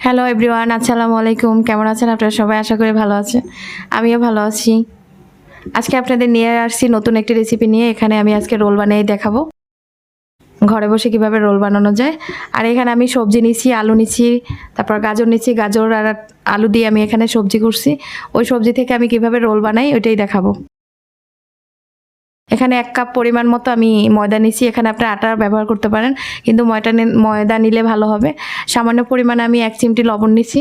Hello everyone, আসসালামু আলাইকুম। কেমন আছেন আপনারা সবাই? আশা করি ভালো আছেন। আমিও ভালো আছি। আজকে আপনাদের নিয়ে আসছি নতুন একটি রেসিপি নিয়ে। এখানে আমি আজকে রোল বানিয়ে দেখাবো, ঘরে বসে কিভাবে রোল বানানো যায়। আর এখানে আমি সবজি নিচ্ছি, আলু নিচ্ছি, তারপর গাজর নিচ্ছি। গাজর আর আলু দিয়ে আমি এখানে সবজি করছি। ওই সবজি থেকে আমি কিভাবে রোল বানাই ওইটাই দেখাবো। এখানে 1 কাপ পরিমাণ মতো আমি ময়দা নিচ্ছি। এখানে আপনারা আটা ব্যবহার করতে পারেন, কিন্তু ময়দা নিলে ভালো হবে। সামান্য পরিমাণে আমি 1 চিমটি লবণ নিচ্ছি।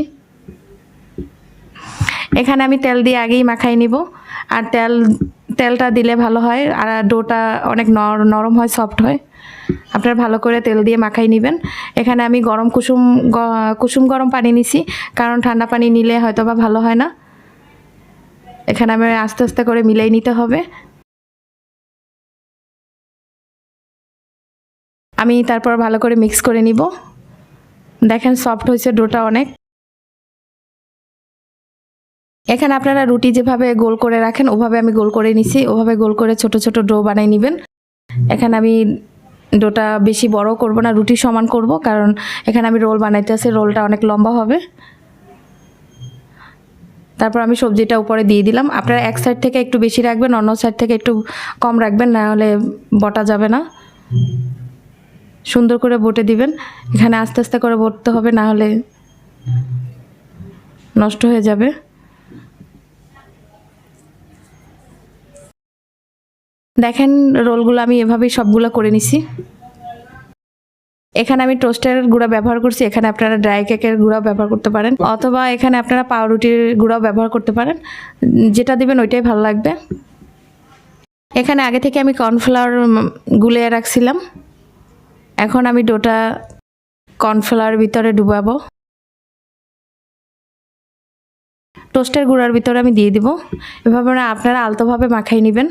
এখানে আমি তেল দিয়ে আগেই মাখাই নিব। আর তেলটা দিলে ভালো হয়, আর ডোটা অনেক নরম হয়, সফট হয়। আপনারা ভালো করে তেল দিয়ে মাখাই নেবেন। এখানে আমি কুসুম গরম পানি নিছি, কারণ ঠান্ডা পানি নিলে হয়তো বা ভালো হয় না। এখানে আমি আস্তে আস্তে করে মিলাই নিতে হবে। আমি তারপর ভালো করে মিক্স করে নিব। দেখেন সফট হয়েছে ডোটা অনেক। এখানে আপনারা রুটি যেভাবে গোল করে রাখেন ওভাবে আমি গোল করে নিছি। ওভাবে গোল করে ছোট ছোট ডো বানাই নেবেন। এখানে আমি ডোটা বেশি বড় করব না, রুটি সমান করব, কারণ এখানে আমি রোল বানাইতেছি, রোলটা অনেক লম্বা হবে। তারপর আমি সবজিটা উপরে দিয়ে দিলাম। আপনারা এক সাইড থেকে একটু বেশি রাখবেন, অন্য সাইড থেকে একটু কম রাখবেন, না হলে বটা যাবে না। সুন্দর করে বটে দিবেন। এখানে আস্তে আস্তে করে বটতে হবে, না হলে নষ্ট হয়ে যাবে। দেখেন রোলগুলো আমি এভাবেই সবগুলো করে নিছি। এখানে আমি টোস্টের গুঁড়া ব্যবহার করছি। এখানে আপনারা ড্রাই কেকের গুঁড়াও ব্যবহার করতে পারেন, অথবা এখানে আপনারা পাউরুটির গুঁড়াও ব্যবহার করতে পারেন। যেটা দিবেন ওইটাই ভালো লাগবে। এখানে আগে থেকে আমি কর্নফ্লাওয়ার গুলিয়ে রাখছিলাম। এখন আমি ডোটা কর্নফ্লাওয়ার ভিতরে ডুবাবো। টোস্টের গুঁড়ার ভিতরে আমি দিয়ে দিব। এভাবে আপনারা আলতোভাবে মাখাই নেবেন।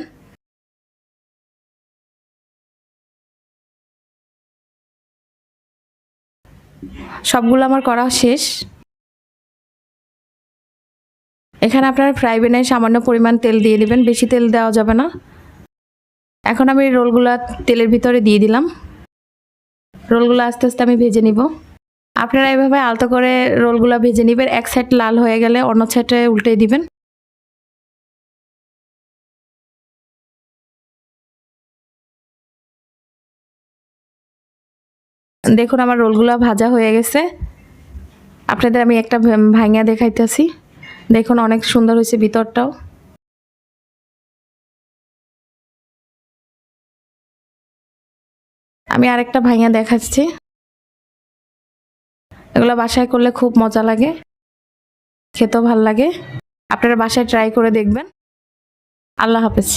সবগুলো আমার করা শেষ। এখানে আপনারা ফ্রাই প্যানে সামান্য পরিমাণ তেল দিয়ে দিবেন, বেশি তেল দেওয়া যাবে না। এখন আমি রোলগুলো তেলের ভিতরে দিয়ে দিলাম। রোলগুলো আস্তে আস্তে আমি ভেজে নিব। আপনারা এভাবে আলতো করে রোলগুলো ভেজে নেবেন। এক সাইড লাল হয়ে গেলে অন্য সাইডে উল্টে দিবেন। দেখুন আমার রোলগুলো ভাজা হয়ে গেছে। আপনাদের আমি একটা ভাঙা দেখাইতেছি। দেখুন অনেক সুন্দর হয়েছে ভিতরটাও। আমি আরেকটা ভাঙা দেখাচ্ছি। এগুলো বাসায় করলে খুব মজা লাগে, খেতেও ভালো লাগে। আপনারা বাসায় ট্রাই করে দেখবেন। আল্লাহ হাফেজ।